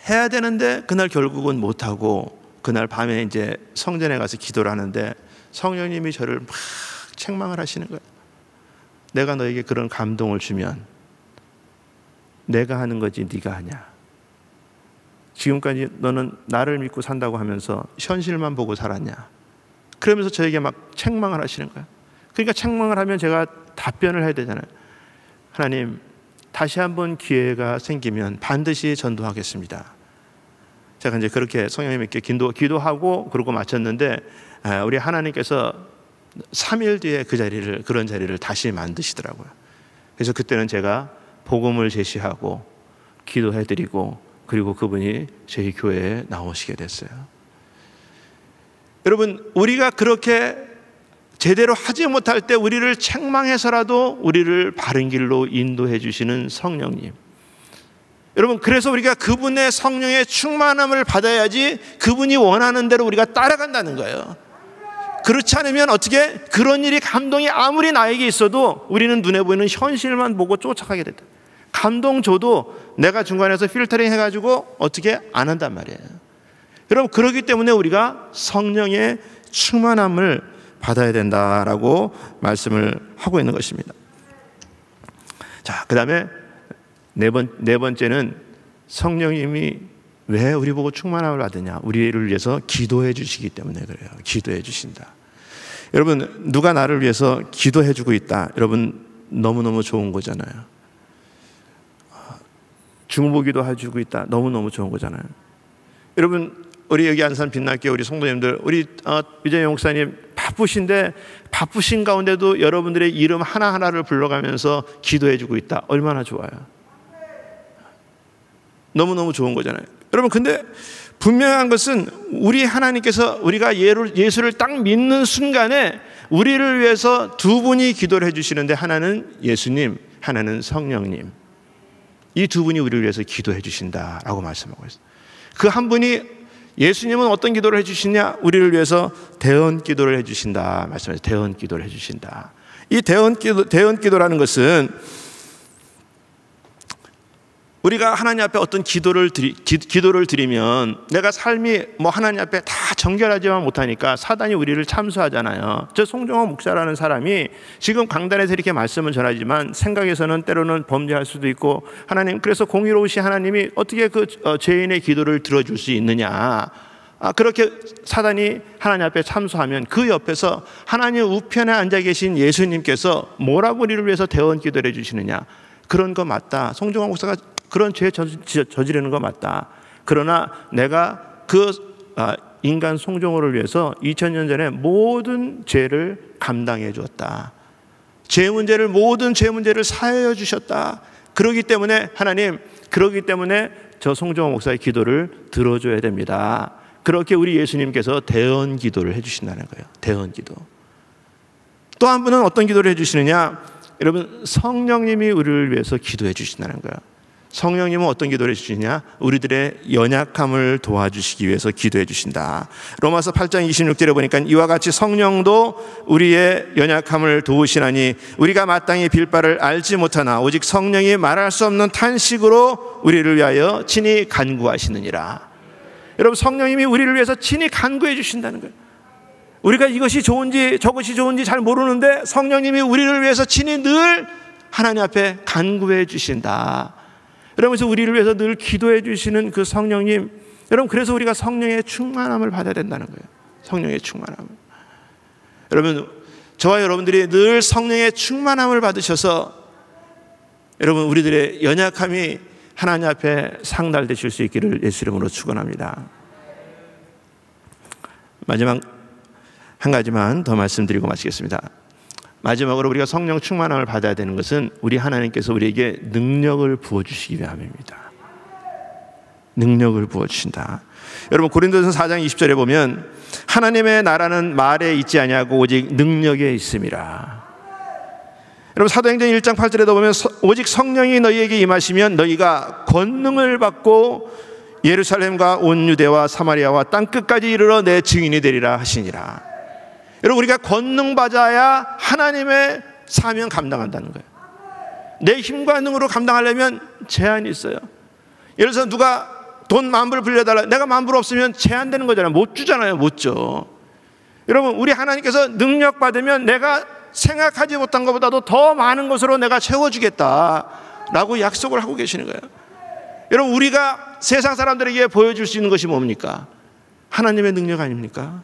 해야 되는데 그날 결국은 못하고, 그날 밤에 이제 성전에 가서 기도를 하는데 성령님이 저를 막 책망을 하시는 거예요. 내가 너에게 그런 감동을 주면 내가 하는 거지 네가 하냐. 지금까지 너는 나를 믿고 산다고 하면서 현실만 보고 살았냐. 그러면서 저에게 막 책망을 하시는 거예요. 그러니까 책망을 하면 제가 답변을 해야 되잖아요. 하나님, 다시 한번 기회가 생기면 반드시 전도하겠습니다. 제가 이제 그렇게 성령님께 기도하고 그러고 마쳤는데, 우리 하나님께서 3일 뒤에 그런 자리를 다시 만드시더라고요. 그래서 그때는 제가 복음을 제시하고 기도해드리고, 그리고 그분이 저희 교회에 나오시게 됐어요. 여러분, 우리가 그렇게 제대로 하지 못할 때 우리를 책망해서라도 우리를 바른 길로 인도해 주시는 성령님. 여러분, 그래서 우리가 그분의 성령의 충만함을 받아야지 그분이 원하는 대로 우리가 따라간다는 거예요. 그렇지 않으면 어떻게, 그런 일이, 감동이 아무리 나에게 있어도 우리는 눈에 보이는 현실만 보고 쫓아가게 된다. 감동 줘도 내가 중간에서 필터링 해가지고 어떻게 안 한단 말이에요. 여러분, 그렇기 때문에 우리가 성령의 충만함을 받아야 된다라고 말씀을 하고 있는 것입니다. 자, 그 다음에 네 번째는 성령님이 왜 우리 보고 충만함을 받으냐? 우리를 위해서 기도해 주시기 때문에 그래요. 기도해 주신다. 여러분, 누가 나를 위해서 기도해 주고 있다, 여러분 너무너무 좋은 거잖아요. 중보기도 해주고 있다, 너무너무 좋은 거잖아요. 여러분, 우리 여기 안산 빛날교회 우리 성도님들, 우리 유재영 목사님 바쁘신데, 바쁘신 가운데도 여러분들의 이름 하나하나를 불러가면서 기도해 주고 있다, 얼마나 좋아요. 너무너무 좋은 거잖아요. 여러분, 근데 분명한 것은 우리 하나님께서, 우리가 예수를 딱 믿는 순간에 우리를 위해서 두 분이 기도를 해주시는데, 하나는 예수님, 하나는 성령님. 이 두 분이 우리를 위해서 기도해 주신다라고 말씀하고 있어요. 그 한 분이, 예수님은 어떤 기도를 해주시냐? 우리를 위해서 대언 기도를 해주신다 말씀하세요. 대언 기도를 해주신다. 이 대언 기도라는 것은, 우리가 하나님 앞에 어떤 기도를 드리면, 내가 삶이 뭐 하나님 앞에 다 정결하지만 못하니까 사단이 우리를 참수하잖아요. 저 송정호 목사라는 사람이 지금 강단에서 이렇게 말씀을 전하지만 생각에서는 때로는 범죄할 수도 있고, 하나님, 그래서 공의로우신 하나님이 어떻게 그 죄인의 기도를 들어줄 수 있느냐. 그렇게 사단이 하나님 앞에 참수하면 그 옆에서 하나님 우편에 앉아 계신 예수님께서 뭐라고 우리를 위해서 대언 기도를 해주시느냐. 그런 거 맞다. 송정호 목사가 그런 죄 저지르는 거 맞다. 그러나 내가 그 인간 송정호를 위해서 2000년 전에 모든 죄를 감당해 주었다. 모든 죄 문제를 사하여 주셨다. 그러기 때문에 하나님, 그러기 때문에 저 송정호 목사의 기도를 들어줘야 됩니다. 그렇게 우리 예수님께서 대언 기도를 해주신다는 거예요. 대언 기도. 또 한 분은 어떤 기도를 해주시느냐? 여러분, 성령님이 우리를 위해서 기도해 주신다는 거예요. 성령님은 어떤 기도를 해주시냐? 우리들의 연약함을 도와주시기 위해서 기도해 주신다. 로마서 8장 26절에 보니까 이와 같이 성령도 우리의 연약함을 도우시나니 우리가 마땅히 빌 바를 알지 못하나 오직 성령이 말할 수 없는 탄식으로 우리를 위하여 친히 간구하시느니라. 여러분, 성령님이 우리를 위해서 친히 간구해 주신다는 거예요. 우리가 이것이 좋은지 저것이 좋은지 잘 모르는데 성령님이 우리를 위해서 친히 늘 하나님 앞에 간구해 주신다. 여러분, 그래서 우리를 위해서 늘 기도해 주시는 그 성령님, 여러분, 그래서 우리가 성령의 충만함을 받아야 된다는 거예요. 성령의 충만함을. 여러분, 저와 여러분들이 늘 성령의 충만함을 받으셔서 여러분, 우리들의 연약함이 하나님 앞에 상달되실 수 있기를 예수 이름으로 축원합니다. 마지막 한 가지만 더 말씀드리고 마치겠습니다. 마지막으로 우리가 성령 충만함을 받아야 되는 것은 우리 하나님께서 우리에게 능력을 부어주시기 위함입니다. 능력을 부어주신다. 여러분, 고린도전서 4장 20절에 보면 하나님의 나라는 말에 있지 아니하고 오직 능력에 있음이라. 여러분, 사도행전 1장 8절에도 보면 오직 성령이 너희에게 임하시면 너희가 권능을 받고 예루살렘과 온 유대와 사마리아와 땅끝까지 이르러 내 증인이 되리라 하시니라. 여러분, 우리가 권능 받아야 하나님의 사명 감당한다는 거예요. 내 힘과 능으로 감당하려면 제한이 있어요. 예를 들어서 누가 돈 10,000불 빌려달라, 내가 10,000불 없으면 제한되는 거잖아요. 못 주잖아요. 못 줘. 여러분, 우리 하나님께서 능력 받으면 내가 생각하지 못한 것보다도 더 많은 것으로 내가 채워주겠다라고 약속을 하고 계시는 거예요. 여러분, 우리가 세상 사람들에게 보여줄 수 있는 것이 뭡니까? 하나님의 능력 아닙니까?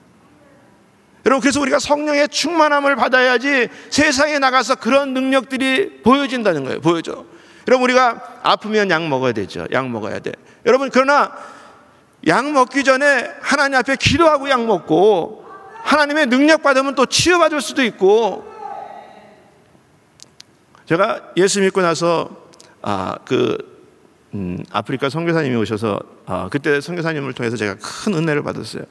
여러분, 그래서 우리가 성령의 충만함을 받아야지 세상에 나가서 그런 능력들이 보여진다는 거예요. 보여줘. 여러분, 우리가 아프면 약 먹어야 되죠. 약 먹어야 돼. 여러분, 그러나 약 먹기 전에 하나님 앞에 기도하고 약 먹고 하나님의 능력 받으면 또 치유받을 수도 있고. 제가 예수 믿고 나서 아프리카 선교사님이 오셔서 그때 선교사님을 통해서 제가 큰 은혜를 받았어요.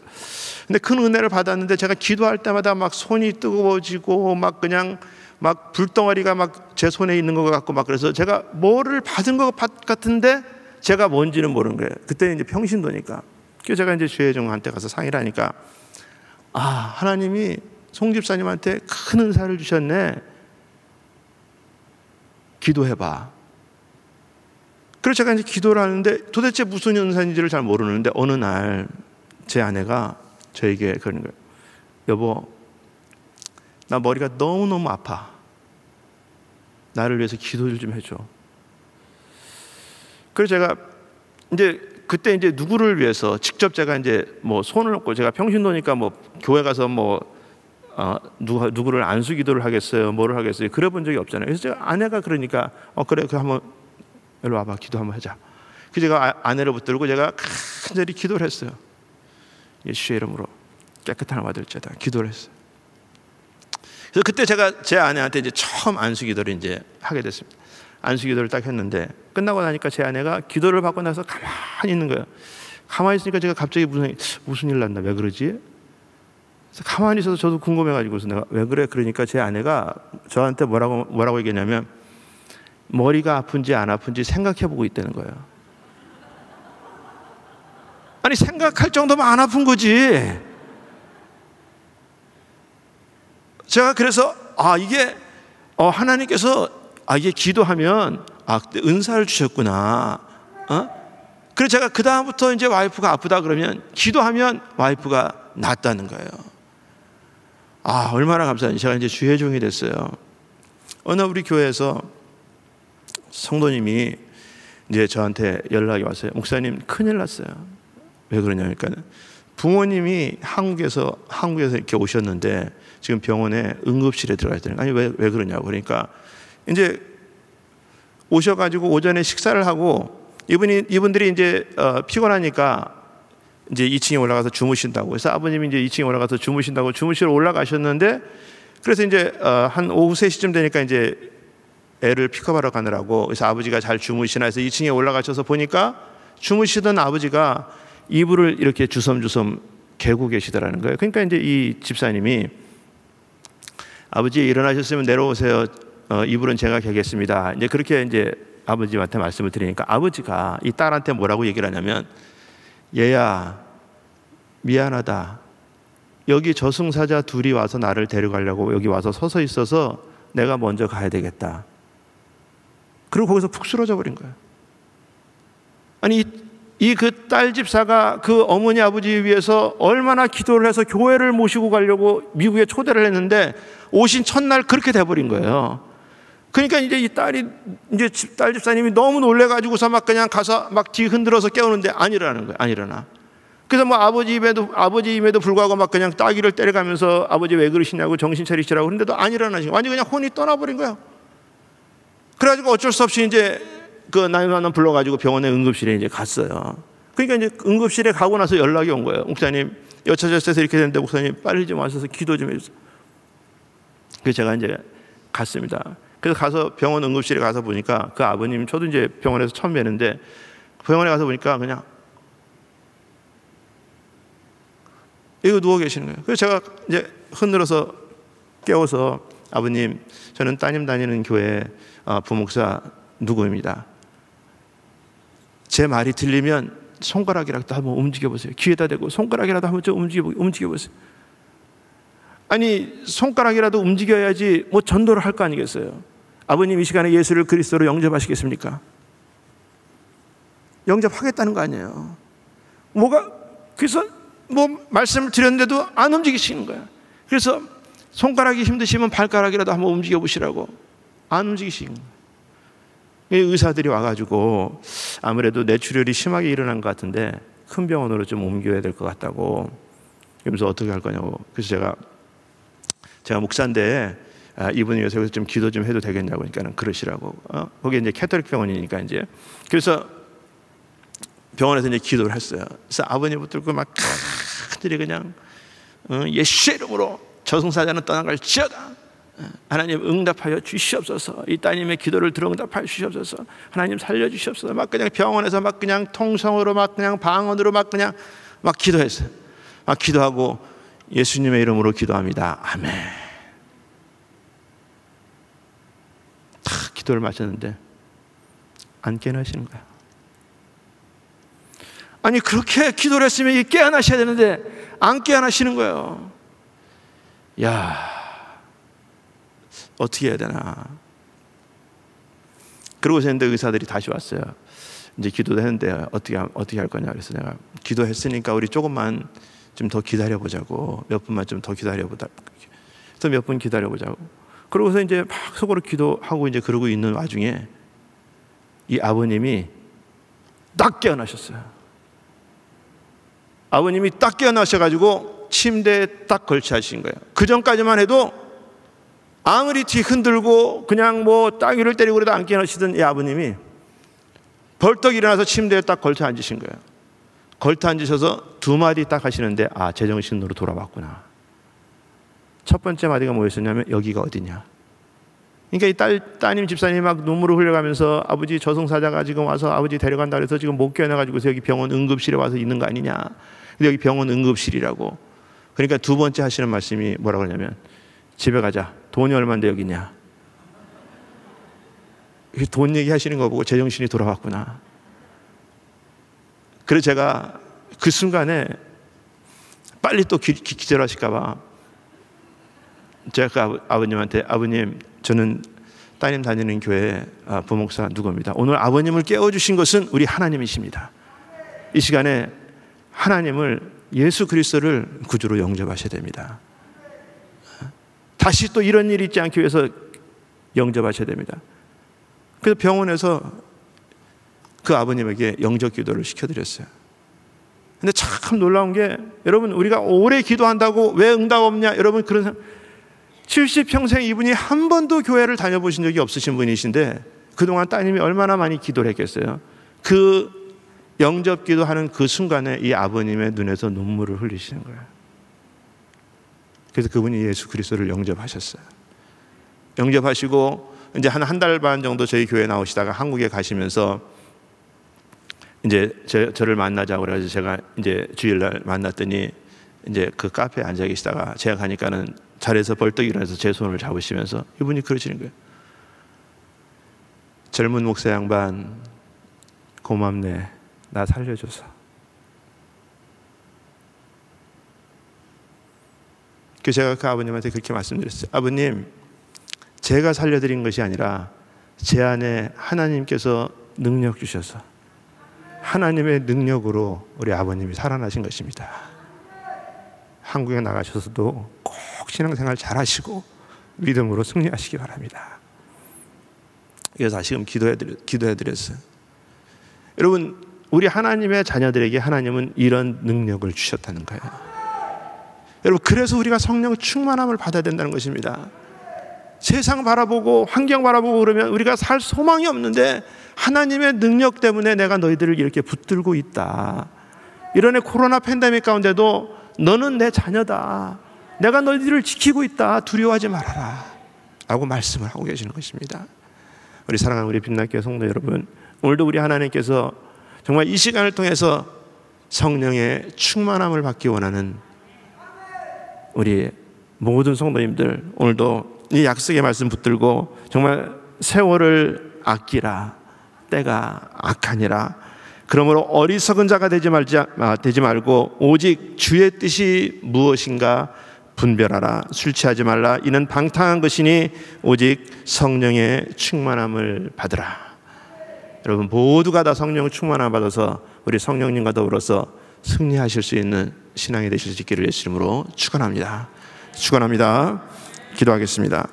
근데 큰 은혜를 받았는데 제가 기도할 때마다 막 손이 뜨거워지고 막 그냥 막 불덩어리가 막 제 손에 있는 것 같고 막, 그래서 제가 뭐를 받은 것 같은데 제가 뭔지는 모르는 거예요. 그때 이제 평신도니까. 그래서 제가 이제 주혜종한테 가서 상의를 하니까 하나님이 송 집사님한테 큰 은사를 주셨네. 기도해봐. 그래서 제가 이제 기도를 하는데 도대체 무슨 은사인지를 잘 모르는데 어느 날 제 아내가 저에게 그러는 거예요. 여보, 나 머리가 너무너무 아파. 나를 위해서 기도를 좀 해줘. 그래서 제가 이제 그때 이제 누구를 위해서 직접 제가 이제 뭐 손을 놓고, 제가 평신도니까 뭐 교회 가서 뭐 누구를 안수 기도를 하겠어요, 뭐를 하겠어요, 그래 본 적이 없잖아요. 그래서 제가 아내가 그러니까 그래, 그 한번 일로 와봐, 기도 한번 하자. 그래서 제가 아내를 붙들고 제가 간절히 기도를 했어요. 예수의 이름으로 깨끗한 을 받을지어다 기도를 했어요. 그래서 그때 제가 제 아내한테 이제 처음 안수 기도를 이제 하게 됐습니다. 안수 기도를 딱 했는데 끝나고 나니까 제 아내가 기도를 받고 나서 가만히 있는 거예요. 가만히 있으니까 제가 갑자기 무슨 일 났나, 왜 그러지? 그래서 가만히 있어서 저도 궁금해가지고서 내가 왜 그래? 그러니까 제 아내가 저한테 뭐라고 얘기했냐면 머리가 아픈지 안 아픈지 생각해보고 있다는 거예요. 아니, 생각할 정도면 안 아픈 거지. 제가 그래서 이게 하나님께서 이게 기도하면 은사를 주셨구나. 그래서 제가 그 다음부터 이제 와이프가 아프다 그러면 기도하면 와이프가 낫다는 거예요. 얼마나 감사한지. 제가 이제 주의 종이 됐어요. 어느 우리 교회에서 성도님이 이제 저한테 연락이 왔어요. 목사님, 큰일 났어요. 왜 그러냐니까 부모님이 한국에서 이렇게 오셨는데 지금 병원에 응급실에 들어가 있다는 거예요. 아니, 왜 그러냐고. 그러니까 이제 오셔가지고 오전에 식사를 하고 이분들이 이제 피곤하니까 이제 2층에 올라가서 주무신다고. 그래서 아버님이 이제 2층에 올라가서 주무신다고 주무실에 올라가셨는데, 그래서 이제 한 오후 3시쯤 되니까 이제 애를 픽업하러 가느라고, 그래서 아버지가 잘 주무시나 해서 2층에 올라가셔서 보니까 주무시던 아버지가 이불을 이렇게 주섬주섬 개고 계시더라는 거예요. 그러니까 이제 이 집사님이 아버지 일어나셨으면 내려오세요. 이불은 제가 개겠습니다. 이제 그렇게 이제 아버지한테 말씀을 드리니까 아버지가 이 딸한테 뭐라고 얘기를 하냐면, 얘야 미안하다. 여기 저승사자 둘이 와서 나를 데려가려고 여기 와서 서서 있어서 내가 먼저 가야 되겠다. 그리고 거기서 푹 쓰러져 버린 거예요. 아니 이 그 딸 집사가 그 어머니 아버지 위해서 얼마나 기도를 해서 교회를 모시고 가려고 미국에 초대를 했는데 오신 첫날 그렇게 돼버린 거예요. 그러니까 이제 이 딸이 이제 딸 집사님이 너무 놀래가지고서 막 그냥 가서 막 뒤 흔들어서 깨우는데 안 일어나는 거예요. 안 일어나. 그래서 뭐 아버지임에도 불구하고 막 그냥 따귀를 때려가면서 아버지 왜 그러시냐고 정신 차리시라고 그런데도 안 일어나시고 완전 그냥 혼이 떠나버린 거예요. 그래가지고 어쩔 수 없이 이제 그 911 불러가지고 병원에 응급실에 이제 갔어요. 그러니까 이제 응급실에 가고 나서 연락이 온 거예요. 목사님 여차저차해서 이렇게 됐는데 목사님 빨리 좀 와셔서 기도 좀 해주세요. 그래서 제가 이제 갔습니다. 그래서 가서 병원 응급실에 가서 보니까 그 아버님, 저도 이제 병원에서 처음 뵀는데 병원에 가서 보니까 그냥 이거 누워 계시는 거예요. 그래서 제가 이제 흔들어서 깨워서 아버님, 저는 따님 다니는 교회 부목사 누구입니다. 제 말이 들리면 손가락이라도 한번 움직여보세요. 귀에다 대고 손가락이라도 한번 좀 움직여보세요. 아니 손가락이라도 움직여야지 뭐 전도를 할 거 아니겠어요. 아버님 이 시간에 예수를 그리스도로 영접하시겠습니까? 영접하겠다는 거 아니에요. 그래서 뭐 말씀을 드렸는데도 안 움직이시는 거예요. 그래서 손가락이 힘드시면 발가락이라도 한번 움직여 보시라고 안 움직이시는 거예요. 의사들이 와가지고 아무래도 뇌출혈이 심하게 일어난 것 같은데 큰 병원으로 좀 옮겨야 될 것 같다고. 그러면서 어떻게 할 거냐고. 그래서 제가 목사인데 이분이 위해서 좀 기도 좀 해도 되겠냐고. 그러니까 그러시라고. 거기 이제 캐톨릭 병원이니까 이제. 그래서 병원에서 이제 기도를 했어요. 그래서 아버님 붙들고 막 큰들이 그냥 예수의 이름으로 저승사자는 떠나갈지어다. 하나님 응답하여 주시옵소서. 이 따님의 기도를 들어 응답하여 주시옵소서. 하나님 살려주시옵소서. 막 그냥 병원에서 막 그냥 통성으로 막 그냥 방언으로 막 그냥 막 기도했어요. 막 기도하고 예수님의 이름으로 기도합니다. 아멘. 다 기도를 마쳤는데 안 깨어나시는 거야. 아니 그렇게 기도를 했으면 깨어나셔야 되는데 안 깨어나시는 거예요. 야, 어떻게 해야 되나. 그러고서 했는데 의사들이 다시 왔어요. 이제 기도도 했는데 어떻게 할 거냐. 그래서 내가 기도했으니까 우리 조금만 좀 더 기다려보자고. 몇 분만 좀 더 기다려보자. 그래서 몇 분 기다려보자고. 그러고서 이제 막 속으로 기도하고 이제 그러고 있는 와중에 이 아버님이 딱 깨어나셨어요. 아버님이 딱 깨어나셔가지고 침대에 딱 걸치하신 거예요. 그 전까지만 해도 아무리 뒤 흔들고 그냥 뭐 따귀를 때리고 그래도 안 깨어나시던 이 아버님이 벌떡 일어나서 침대에 딱 걸터 앉으신 거예요. 걸터 앉으셔서 두 마디 딱 하시는데 제정신으로 돌아왔구나. 첫 번째 마디가 뭐였었냐면 여기가 어디냐. 그러니까 이 따님 집사님이 막 눈물을 흘려가면서 아버지 저승사자가 지금 와서 아버지 데려간다 그래서 지금 못 깨어나가지고서 여기 병원 응급실에 와서 있는 거 아니냐. 근데 여기 병원 응급실이라고. 그러니까 두 번째 하시는 말씀이 뭐라고 하냐면 집에 가자. 돈이 얼마인데 여기 있냐. 돈 얘기하시는 거 보고 제정신이 돌아왔구나. 그래서 제가 그 순간에 빨리 또 기절하실까 봐 제가 그 아버님한테 아버님 저는 따님 다니는 교회 부목사 누구입니다. 오늘 아버님을 깨워주신 것은 우리 하나님이십니다. 이 시간에 하나님을 예수 그리스도를 구주로 영접하셔야 됩니다. 다시 또 이런 일이 있지 않기 위해서 영접하셔야 됩니다. 그래서 병원에서 그 아버님에게 영접 기도를 시켜드렸어요. 근데 참 놀라운 게 여러분 우리가 오래 기도한다고 왜 응답 없냐 여러분 그런 사람 70평생 이분이 한 번도 교회를 다녀보신 적이 없으신 분이신데 그동안 따님이 얼마나 많이 기도를 했겠어요. 그 영접 기도하는 그 순간에 이 아버님의 눈에서 눈물을 흘리시는 거예요. 그래서 그분이 예수 그리스도를 영접하셨어요. 영접하시고 이제 한 달 반 정도 저희 교회 나오시다가 한국에 가시면서 이제 저를 만나자고 그래서 제가 이제 주일날 만났더니 이제 그 카페에 앉아 계시다가 제가 가니까는 자리에서 벌떡 일어나서 제 손을 잡으시면서 이분이 그러시는 거예요. 젊은 목사 양반 고맙네. 나 살려줘서. 그 제가 그 아버님한테 그렇게 말씀드렸어요. 아버님, 제가 살려드린 것이 아니라 제 안에 하나님께서 능력 주셔서 하나님의 능력으로 우리 아버님이 살아나신 것입니다. 한국에 나가셔서도 꼭 신앙생활 잘하시고 믿음으로 승리하시기 바랍니다. 그래서 다시금 기도해드렸어요. 여러분, 우리 하나님의 자녀들에게 하나님은 이런 능력을 주셨다는 거예요. 여러분, 그래서 우리가 성령 충만함을 받아야 된다는 것입니다. 세상 바라보고 환경 바라보고 그러면 우리가 살 소망이 없는데 하나님의 능력 때문에 내가 너희들을 이렇게 붙들고 있다. 이런 코로나 팬데믹 가운데도 너는 내 자녀다. 내가 너희들을 지키고 있다. 두려워하지 말아라. 라고 말씀을 하고 계시는 것입니다. 우리 사랑하는 우리 빛나교회 성도 여러분, 오늘도 우리 하나님께서 정말 이 시간을 통해서 성령의 충만함을 받기 원하는 우리 모든 성도님들, 오늘도 이 약속의 말씀 붙들고 정말 세월을 아끼라. 때가 악하니라. 그러므로 어리석은 자가 되지 말고 오직 주의 뜻이 무엇인가 분별하라. 술 취하지 말라. 이는 방탕한 것이니 오직 성령의 충만함을 받으라. 여러분, 모두가 다 성령 충만함을 받아서 우리 성령님과 더불어서 승리하실 수 있는 신앙이 되실 수 있기를 예수 이름으로 축원합니다. 축원합니다. 기도하겠습니다.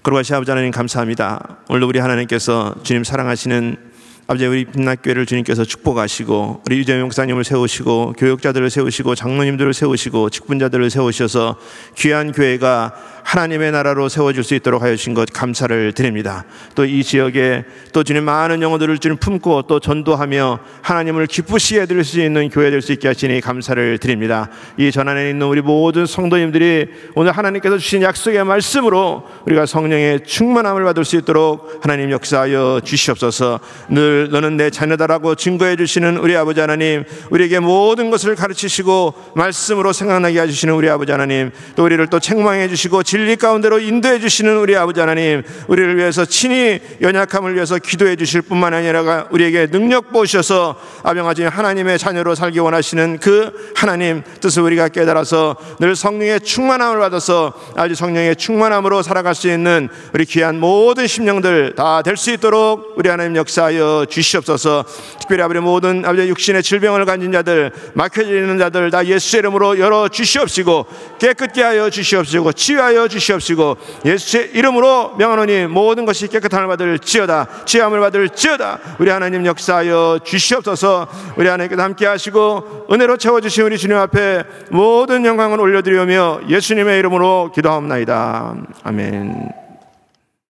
거룩하신 아버지 하나님, 감사합니다. 오늘도 우리 하나님께서 주님 사랑하시는 아버지, 우리 빛나교회를 주님께서 축복하시고 우리 유재명 목사님을 세우시고 교역자들을 세우시고 장로님들을 세우시고 직분자들을 세우셔서 귀한 교회가 하나님의 나라로 세워질 수 있도록 하여 주신 것 감사를 드립니다. 또 이 지역에 또 주님 많은 영혼들을 주님 품고 또 전도하며 하나님을 기쁘시게 해드릴 수 있는 교회 될 수 있게 하시니 감사를 드립니다. 이 전안에 있는 우리 모든 성도님들이 오늘 하나님께서 주신 약속의 말씀으로 우리가 성령의 충만함을 받을 수 있도록 하나님 역사하여 주시옵소서. 늘 너는 내 자녀다라고 증거해 주시는 우리 아버지 하나님, 우리에게 모든 것을 가르치시고 말씀으로 생각나게 해주시는 우리 아버지 하나님, 또 우리를 또 책망해 주시고 진리 가운데로 인도해 주시는 우리 아버지 하나님, 우리를 위해서 친히 연약함을 위해서 기도해 주실 뿐만 아니라 우리에게 능력 보셔서 아병아지 하나님의 자녀로 살기 원하시는 그 하나님 뜻을 우리가 깨달아서 늘 성령의 충만함을 받아서 아주 성령의 충만함으로 살아갈 수 있는 우리 귀한 모든 심령들 다 될 수 있도록 우리 하나님 역사하여 주시옵소서. 특별히 아버지 모든 아버지 육신의 질병을 가진 자들, 막혀져 있는 자들 다 예수의 이름으로 열어 주시옵시고 깨끗게 하여 주시옵시고 치유하여 주시옵시고 예수의 이름으로 명하노니 모든 것이 깨끗함을 받을지어다, 치유함을 받을지어다. 우리 하나님 역사하여 주시옵소서. 우리 하나님께서 함께 하시고 은혜로 채워주신 우리 주님 앞에 모든 영광을 올려드리며 예수님의 이름으로 기도하옵나이다. 아멘.